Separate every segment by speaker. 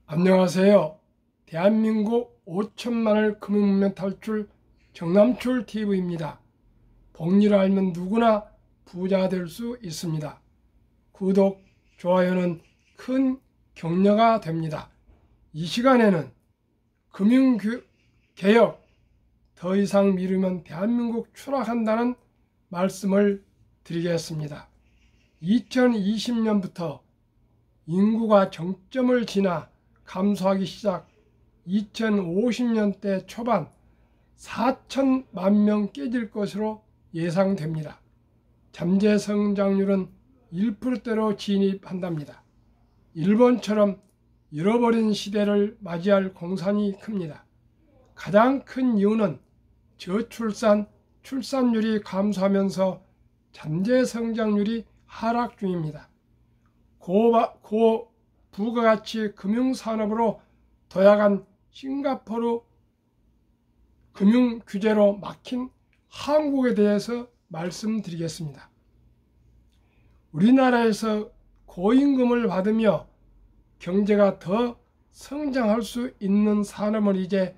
Speaker 1: 안녕하세요. 대한민국 5천만을 금융문명 탈출 정남출TV입니다. 복리를 알면 누구나 부자가 될 수 있습니다. 구독, 좋아요는 큰 격려가 됩니다. 이 시간에는 금융개혁 더 이상 미루면 대한민국 추락한다는 말씀을 드리겠습니다. 2020년부터 인구가 정점을 지나 감소하기 시작 2050년대 초반 4천만 명 깨질 것으로 예상됩니다. 잠재 성장률은 1%대로 진입한답니다. 일본처럼 잃어버린 시대를 맞이할 공산이 큽니다. 가장 큰 이유는 저출산, 출산율이 감소하면서 잠재 성장률이 하락 중입니다. 고부가가치 금융산업으로 도약한 싱가포르 금융규제로 막힌 한국에 대해서 말씀드리겠습니다. 우리나라에서 고임금을 받으며 경제가 더 성장할 수 있는 산업은 이제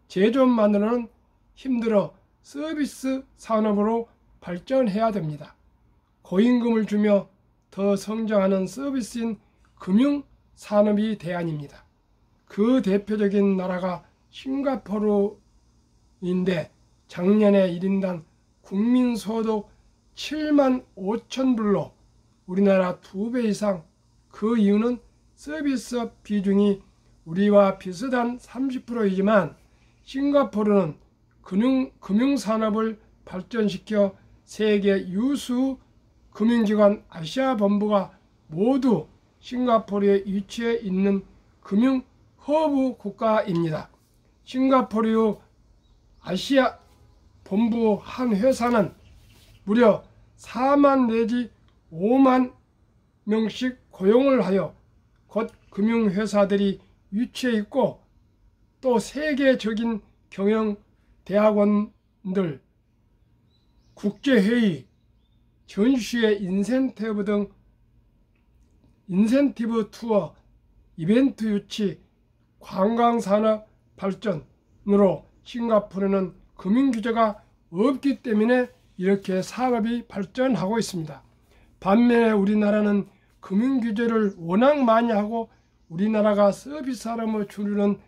Speaker 1: 제조업만으로는 힘들어 서비스 산업으로 발전해야 됩니다. 고임금을 주며 더 성장하는 서비스인 금융산업이 대안입니다. 그 대표적인 나라가 싱가포르인데 작년에 1인당 국민소득 7만 5천 불로 우리나라 2배 이상. 그 이유는 서비스업 비중이 우리와 비슷한 30%이지만 싱가포르는 금융산업을 발전시켜 세계 유수 금융기관 아시아 본부가 모두 싱가포르에 위치해 있는 금융 허브 국가입니다. 싱가포르 아시아 본부 한 회사는 무려 4만 내지 5만 명씩 고용을 하여 곧 금융회사들이 위치해 있고 또 세계적인 경영대학원들, 국제회의, 전시회 인센티브 투어, 이벤트 유치, 관광산업 발전으로 싱가포르는 금융규제가 없기 때문에 이렇게 산업이 발전하고 있습니다. 반면에 우리나라는 금융규제를 워낙 많이 하고 우리나라가 서비스 산업을 주르는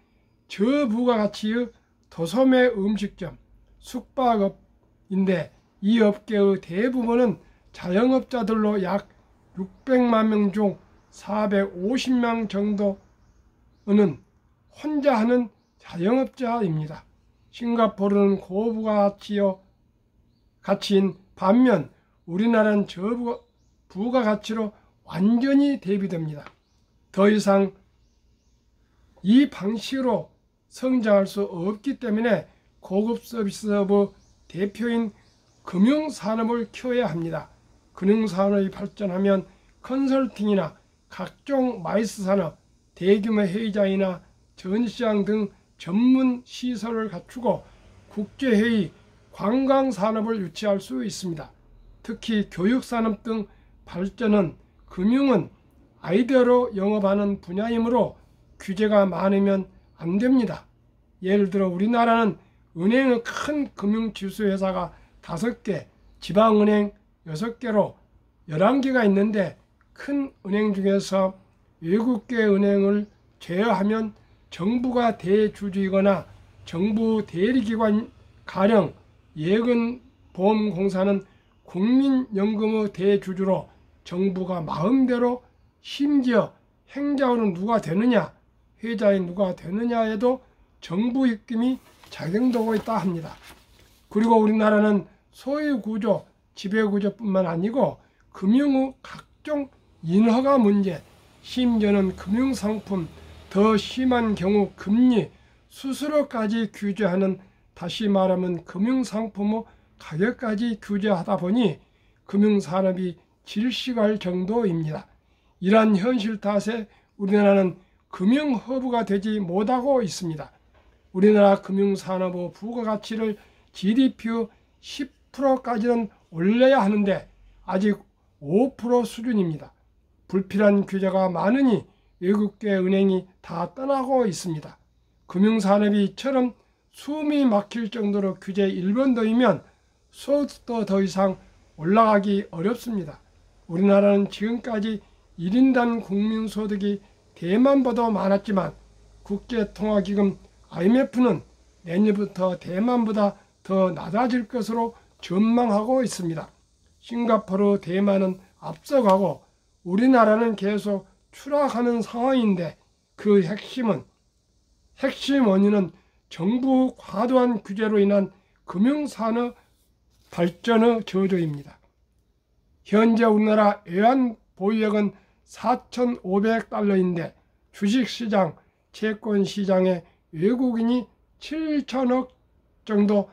Speaker 1: 저부가가치의 도소매 음식점, 숙박업인데 이 업계의 대부분은 자영업자들로 약 600만 명 중 450명 정도는 혼자 하는 자영업자입니다. 싱가포르는 고부가가치인 반면 우리나라는 저부가가치로 완전히 대비됩니다. 더 이상 이 방식으로 성장할 수 없기 때문에 고급 서비스업의 대표인 금융산업을 키워야 합니다. 금융산업이 발전하면 컨설팅이나 각종 마이스 산업, 대규모 회의장이나 전시장 등 전문 시설을 갖추고 국제회의, 관광산업을 유치할 수 있습니다. 특히 교육산업 등 발전은 금융은 아이디어로 영업하는 분야이므로 규제가 많으면 안 됩니다. 예를 들어 우리나라는 은행의 큰 금융지수회사가 5개, 지방은행 6개로 11개가 있는데 큰 은행 중에서 외국계 은행을 제외하면 정부가 대주주이거나 정부 대리기관 가령 예금보험공사는 국민연금의 대주주로 정부가 마음대로 심지어 행자원은 누가 되느냐, 회장이 누가 되느냐에도 정부 입김이 작용되고 있다 합니다. 그리고 우리나라는 소유구조, 지배구조뿐만 아니고 금융의 각종 인허가 문제, 심지어는 금융상품, 더 심한 경우 금리, 수수료까지 규제하는, 다시 말하면 금융상품의 가격까지 규제하다 보니 금융산업이 질식할 정도입니다. 이러한 현실 탓에 우리나라는 금융허브가 되지 못하고 있습니다. 우리나라 금융산업의 부가가치를 GDP의 10%까지는 올려야 하는데 아직 5% 수준입니다. 불필요한 규제가 많으니 외국계 은행이 다 떠나고 있습니다. 금융산업이 이처럼 숨이 막힐 정도로 규제 1번더이면 소득도 더 이상 올라가기 어렵습니다. 우리나라는 지금까지 1인당 국민소득이 대만보다 많았지만 국제통화기금 IMF는 내년부터 대만보다 더 낮아질 것으로 전망하고 있습니다. 싱가포르, 대만은 앞서가고 우리나라는 계속 추락하는 상황인데 그 핵심 원인은 정부 과도한 규제로 인한 금융산업 발전의 저조입니다. 현재 우리나라 외환 보유액은 4,500달러인데 주식시장, 채권시장에 외국인이 7천억 정도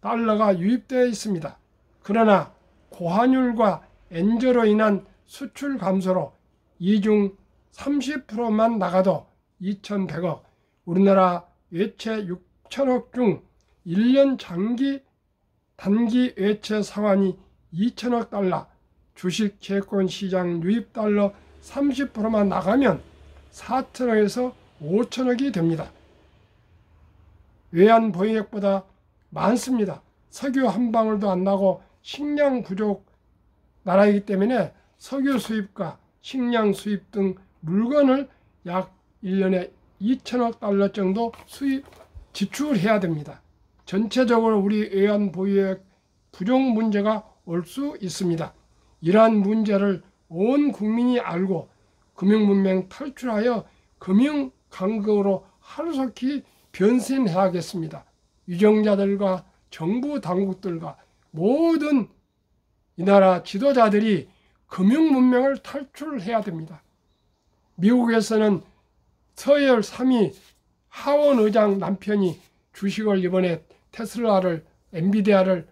Speaker 1: 달러가 유입되어 있습니다. 그러나 고환율과 엔저로 인한 수출 감소로 이중 30%만 나가도 2,100억, 우리나라 외채 6천억 중 1년 단기 외채 상환이 2천억 달러, 주식 채권 시장 유입 달러 30%만 나가면 4천억에서 5천억이 됩니다. 외환 보유액보다 많습니다. 석유 한 방울도 안 나고 식량 부족 나라이기 때문에 석유 수입과 식량 수입 등 물건을 약 1년에 2천억 달러 정도 지출해야 됩니다. 전체적으로 우리 외환 보유액 부족 문제가 올 수 있습니다. 이러한 문제를 온 국민이 알고 금융문맹 탈출하여 금융강국으로 하루속히 변신해야겠습니다. 유정자들과 정부 당국들과 모든 이 나라 지도자들이 금융문맹을 탈출해야 됩니다. 미국에서는 서열 3위 하원 의장 남편이 주식을 이번에 테슬라를 엔비디아를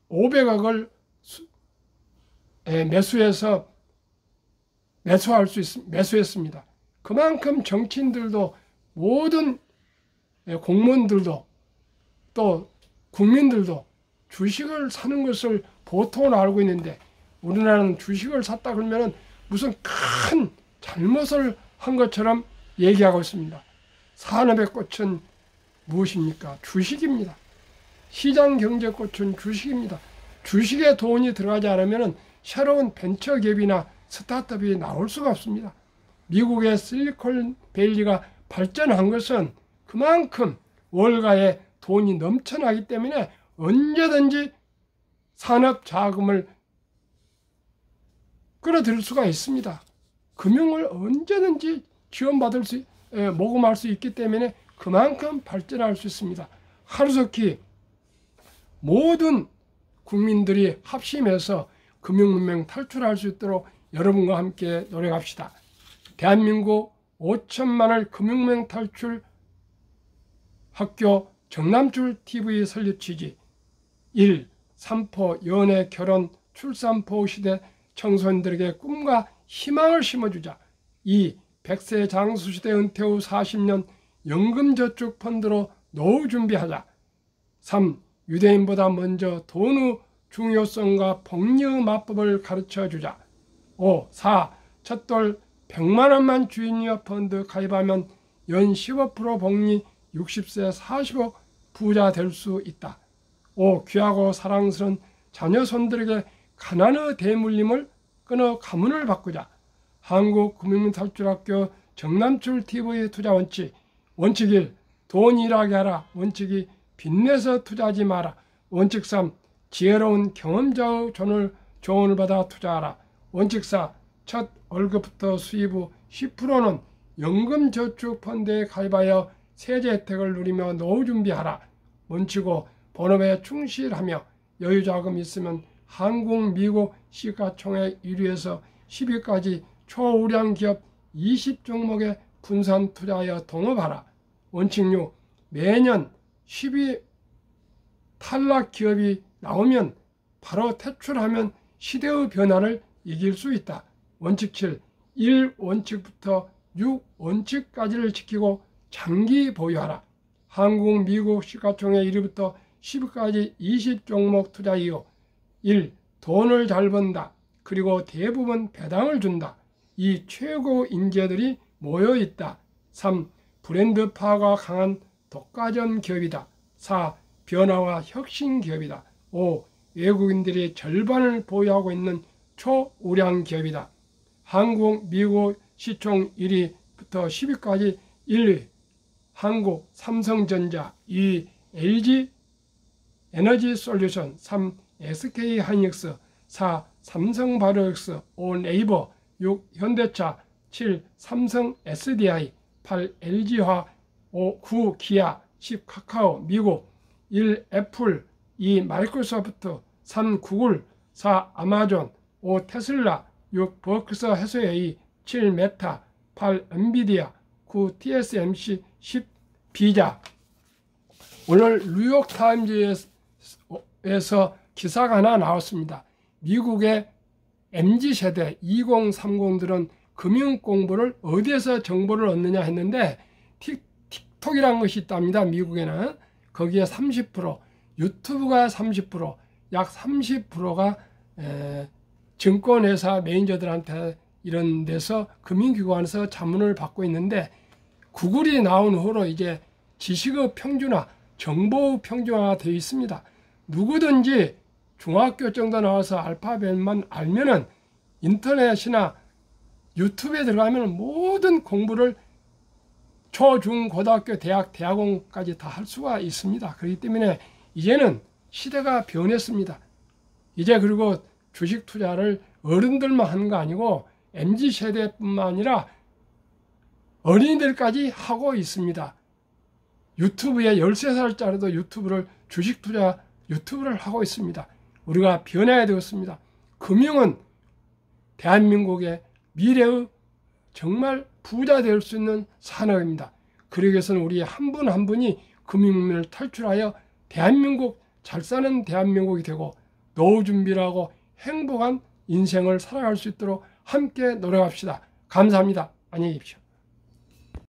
Speaker 1: 500억을 매수했습니다. 그만큼 정치인들도 모든 공무원들도 또 국민들도 주식을 사는 것을 보통은 알고 있는데 우리나라는 주식을 샀다 그러면 무슨 큰 잘못을 한 것처럼 얘기하고 있습니다. 산업의 꽃은 무엇입니까? 주식입니다. 시장 경제 꽃은 주식입니다. 주식에 돈이 들어가지 않으면 새로운 벤처기업이나 스타트업이 나올 수가 없습니다. 미국의 실리콘밸리가 발전한 것은 그만큼 월가에 돈이 넘쳐나기 때문에 언제든지 산업 자금을 끌어들일 수가 있습니다. 금융을 언제든지 모금할 수 있기 때문에 그만큼 발전할 수 있습니다. 하루속히 모든 국민들이 합심해서 금융문맹 탈출할 수 있도록 여러분과 함께 노력합시다. 대한민국 5천만을 금융문맹 탈출 학교 정남출 TV 설립 취지 1. 삼포 연애 결혼 출산포 시대 청소년들에게 꿈과 희망을 심어주자. 2. 100세 장수시대 은퇴 후 40년 연금저축펀드로 노후 준비하자. 3. 유대인보다 먼저 돈의 중요성과 복리의 마법을 가르쳐주자. 5. 4. 첫돌 100만 원만 주인이어 펀드 가입하면 연 15% 복리 60세 40억 부자 될 수 있다. 5. 귀하고 사랑스러운 자녀 손들에게 가난의 대물림을 끊어 가문을 바꾸자. 한국금융탈출학교 정남출TV 투자 원칙. 원칙 1. 돈 일하게 하라. 원칙 2. 빚내서 투자하지 마라. 원칙 3. 지혜로운 경험자의 조언을 받아 투자하라. 원칙 4. 첫 월급부터 수입 후 10%는 연금저축펀드에 가입하여 세제 혜택을 누리며 노후 준비하라. 원칙 5. 본업에 충실하며 여유자금이 있으면 한국, 미국 시가총액 1위에서 10위까지 초우량 기업 20종목에 분산 투자하여 동업하라. 원칙 6. 매년 10위 탈락 기업이 나오면 바로 퇴출하면 시대의 변화를 이길 수 있다. 원칙 7. 1원칙부터 6원칙까지를 지키고 장기 보유하라. 한국, 미국 시가총액 1위부터 10위까지 20종목 투자 이유. 1. 돈을 잘 번다. 그리고 대부분 배당을 준다. 이 최고 인재들이 모여 있다. 3. 브랜드 파워가 강한 독과점 기업이다. 4. 변화와 혁신 기업이다. 5. 외국인들이 절반을 보유하고 있는 초우량 기업이다. 한국, 미국 시총 1위부터 10위까지 1위 한국 삼성전자, 2위 LG 에너지 솔루션, 3. SK 하이닉스, 4. 삼성바이오로직스, 5. 네이버, 6. 현대차, 7. 삼성 SDI, 8. LG화, 9. 기아, 10. 카카오 미국, 1. 애플, 2. 마이크로소프트, 3. 구글, 4. 아마존, 5. 테슬라, 6. 버크셔 해서웨이, 7. 메타, 8. 엔비디아, 9. TSMC, 10. 비자. 오늘 뉴욕타임즈에서 기사가 하나 나왔습니다. 미국의 MZ세대 2030들은 금융 공부를 어디에서 정보를 얻느냐 했는데 틱톡이라는 것이 있답니다. 미국에는. 거기에 30%, 유튜브가 30%, 약 30%가 증권회사 매니저들한테 이런 데서 금융기관에서 자문을 받고 있는데, 구글이 나온 후로 이제 지식의 평준화, 정보의 평준화가 되어 있습니다. 누구든지 중학교 정도 나와서 알파벳만 알면은 인터넷이나 유튜브에 들어가면 모든 공부를 초, 중, 고등학교, 대학, 대학원까지 다 할 수가 있습니다. 그렇기 때문에 이제는 시대가 변했습니다. 이제 그리고 주식 투자를 어른들만 하는 거 아니고 MZ세대뿐만 아니라 어린이들까지 하고 있습니다. 유튜브에 13살짜리도 주식 투자 유튜브를 하고 있습니다. 우리가 변해야 되었습니다. 금융은 대한민국의 미래의 정말 부자 될 수 있는 산업입니다. 그러기 위해서는 우리 한 분 한 분이 금융을 탈출하여 대한민국, 잘 사는 대한민국이 되고 노후 준비를 하고 행복한 인생을 살아갈 수 있도록 함께 노력합시다. 감사합니다. 안녕히 계십시오.